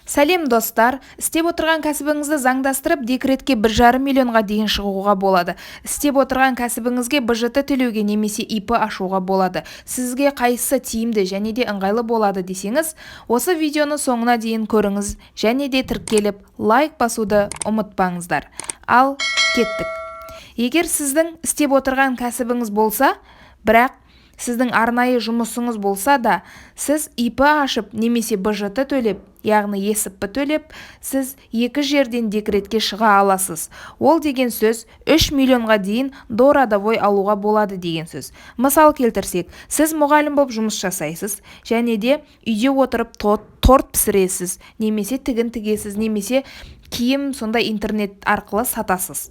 Сәлем достар, істеп отырған кәсібіңізді заңдастырып, декретке 1,5 миллионға дейін шығуға болады. Істеп отырған кәсібіңізге БЖТ төлеуге немесе ИП ашуға болады. Сізге қайсысы тиімді және де ыңғайлы болады десеңіз, осы видеоны соңына дейін көріңіз және де тіркеліп, лайк басуды ұмытпаңыздар. Ал кеттік. Егер сіздің істеп отырған кәсібіңіз болса, бірақ сіздің арнайы жұмысыңыз болса да, сіз ИП ашып немесе БЖТ төлеп, яғни ЕСП төлеп, сіз екі жерден декретке шыға аласыз. Ол деген сөз 3 миллионға дейін дорадовой алуға болады деген сөз. Мысал келтірсек, сіз мұғалім болып жұмыс жасайсыз, және де үйде отырып торт пісіресіз, немесе тігін тігесіз, немесе киім сондай интернет арқылы сатасыз.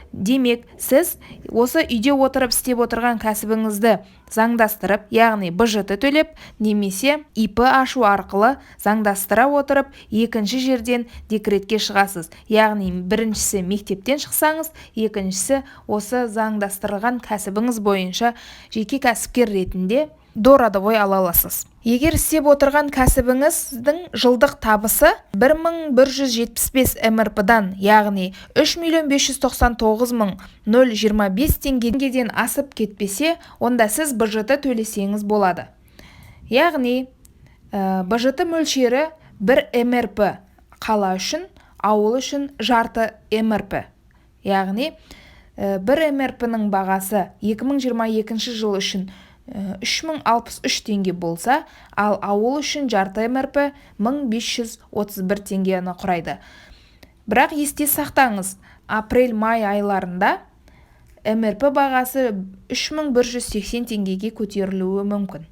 Демек, сіз осы үйде отырып істеп отырған кәсібіңізді заңдастырып, яғни БЖТ төлеп, немесе ИП ашу арқылы заңдастыра отырып, екінші жерден декретке шығасыз. Яғни, біріншісі мектептен шықсаңыз, екіншісі осы заңдастырылған кәсібіңіз бойынша жеке кәсіпкер ретінде дорадовой ала аласыз. Егер істеп отырған кәсібіңіздің жылдық табысы 1175 МРП-дан, яғни 3.599.025 теңгеден асып кетпесе, онда сіз БЖТ төлесеңіз болады. Яғни, БЖТ мөлшері 1 МРП, қала үшін, ауыл үшін жарты МРП. Яғни, 1 МРП-ның бағасы 2022 жыл үшін 3063 теңге болса, ал ауыл үшін жарты МРП 1531 теңгені құрайды. Бірақ есте сақтаңыз, апрель-май айларында МРП бағасы 3180 теңгеге көтерілуі мүмкін.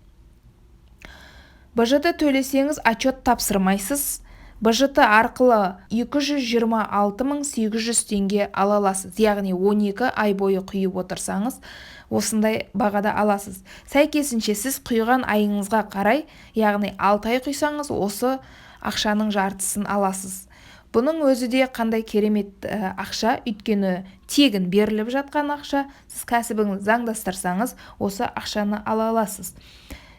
БЖТ төлесеңіз отчет тапсырмайсыз. БЖТ арқылы 226.800 теңге ала аласыз. Яғни 12 ай бойы құйып отырсаңыз, осындай бағада аласыз. Сәйкесінше сіз құйған айыңызға қарай, яғни 6 ай құйсаңыз, осы ақшаның жартысын аласыз. Бұның өзі де қандай керемет ақша, өйткені тегін беріліп жатқан ақша, сіз кәсібіңізді заңдастырсаңыз, осы ақшаны ала аласыз.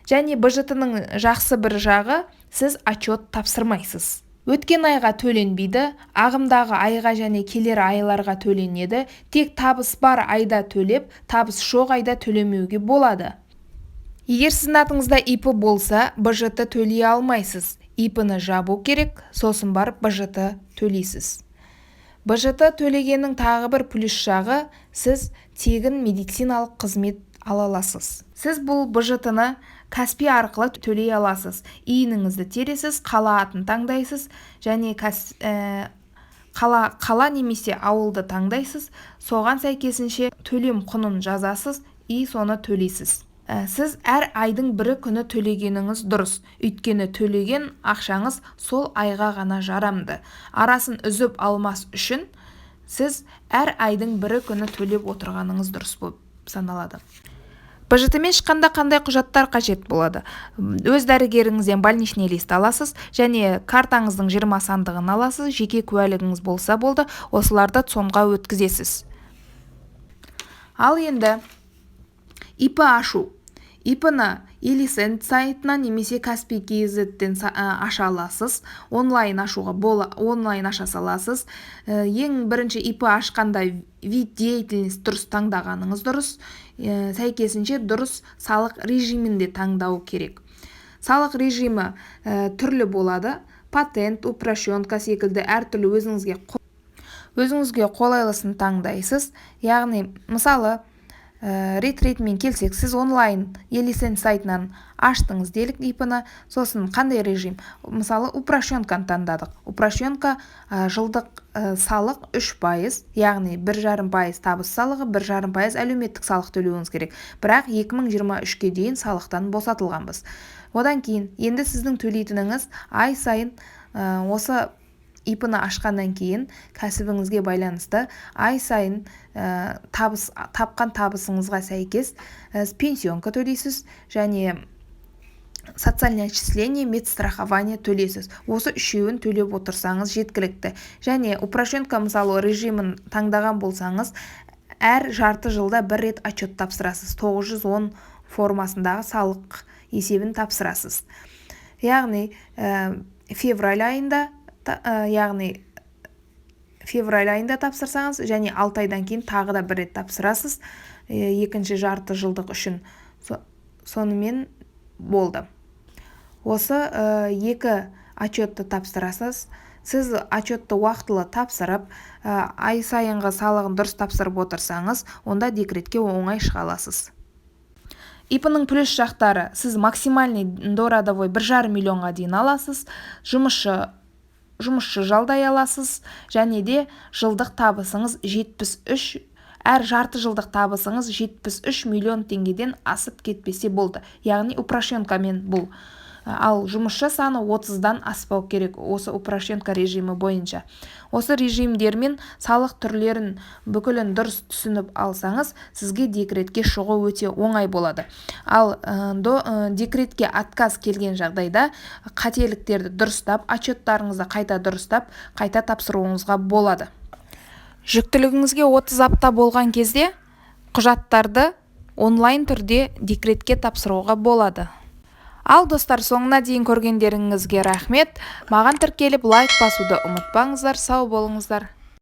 Және БЖТ-ның жақсы бір жағы, сіз отчет тапсырмайсыз. Өткен айға төленбейді, ағымдағы айға және келер айларға төленеді. Тек табыс бар айда төлеп, табыс жоқ айда төлемеуге болады. Егер сіздің атыңызда ИП болса, БЖТ төлей алмайсыз. ИП-ны жабу керек, сосын барып БЖТ төлейсіз. БЖТ төлегеннің тағы бір плюс жағы, сіз тегін медициналық қызмет ала аласыз. Сіз бұл БЖТ-ны Каспи арқылы төлей аласыз. Иініңізді тересіз, қала атын таңдайсыз, және қала немесе ауылды таңдайсыз. Соған сәйкесінше төлем құнын жазасыз, соны төлейсіз. Сіз әр айдың бірі күні төлегеніңіз дұрыс. Өйткені төлеген ақшаңыз сол айға ғана жарамды. Арасын үзіп алмас үшін сіз әр айдың бірі күні төлеп отырғаныңыз дұрыс болып саналады. БЖТ-мен шыққанда қандай құжаттар қажет болады? Өз дәрігеріңізден больничный лист аласыз, және картаңыздың 20 сандығын аласыз, жеке куәлігіңіз болса болды, осыларды цонға өткізесіз. Ал енді ИП ашу. ИП-ны Елисент сайтынан немесе Каспи KZ-ден аша аласыз. Онлайн аша саласыз. Ең бірінші ИП ашқанда вид деятельность дұрыс таңдағаныңыз дұрыс. Сәйкесінше дұрыс салық режимінде таңдау керек. Салық режимі түрлі болады. Патент, упрощенка секілді әртүрлі өзіңізге қолайлысын таңдайсыз. Яғни, мысалы, ретмен келсек, сіз онлайн Елисент сайтынан аштыңыз делік ИП-ны, сосын қандай режим? Мысалы, упрощенканы таңдадық. Упрощенка жылдық салық 3%, яғни 1,5% табыс салығы, 1,5% әлеуметтік салық төлеуіңіз керек. Бірақ 2023-ке дейін салықтан босатылғанбыз. Одан кейін, енді сіздің төлейтініңіз ай сайын осы ИП-ны ашқаннан кейін кәсібіңізге байланысты ай сайын тапқан табысыңызға сәйкес пенсионка төлейсіз, және социальное отчисление, медстрахование төлейсіз. Осы үшеуін төлеп отырсаңыз жеткілікті. Және упрощенка мысалы режимін таңдаған болсаңыз, әр жарты жылда бір рет отчет тапсырасыз. 910 формасындағы салық есебін тапсырасыз. Яғни февраль айында яғни февраль айында тапсырсаңыз және 6 айдан кейін тағы да бір рет тапсырасыз екінші жарты жылдық үшін. Сонымен болды. Осы екі отчетты тапсырасыз. Сіз отчетты уақытылы тапсырып, ай сайынғы салығын дұрыс тапсырып отырсаңыз, онда декретке оңай шыға аласыз. ИП-ның плюс жақтары: сіз максимальный дородовой 1,5 миллионға дейін аласыз, жұмысшы жалдай аласыз, және де жылдық табысыңыз 73, әр жарты жылдық табысыңыз 73 миллион теңгеден асып кетпесе болды. Яғни упрощенкамен бұл. Ал жұмысшы саны 30-дан аспау керек осы упрощенка режимі бойынша. Осы режимдермен салық түрлерін бүкілін дұрыс түсініп алсаңыз, сізге декретке шығу өте оңай болады. Ал декретке отказ келген жағдайда қателіктерді дұрыстап, отчеттарыңызды қайта дұрыстап, қайта тапсыруыңызға болады. Жүктілігіңізге 30 апта болған кезде құжаттарды онлайн түрде декретке тапсыруға болады. Ал достар, соңына дейін көргендеріңізге рахмет. Маған тіркеліп лайк басуды ұмытпаңыздар. Сау болыңыздар.